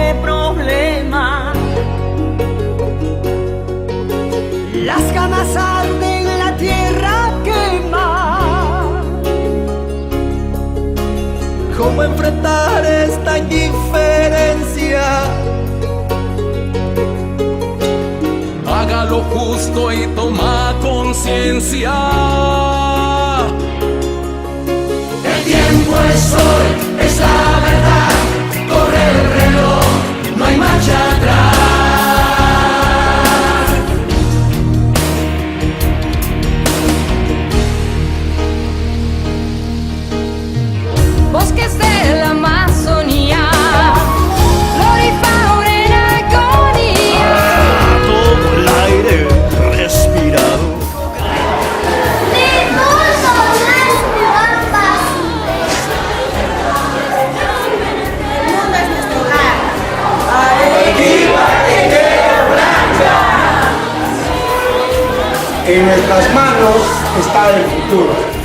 de problemas. Las ganas arden, la tierra quema. ¿Cómo enfrentar esta indiferencia? Haga lo justo y toma conciencia. El tiempo es hoy, es la verdad. Corre el reloj, no hay marcha atrás. Bosques de la Amazonía, flor y fauna en agonía. Todo el aire respirado. Mi mundo es mi bomba. El mundo es nuestro hogar. En nuestras manos está el futuro.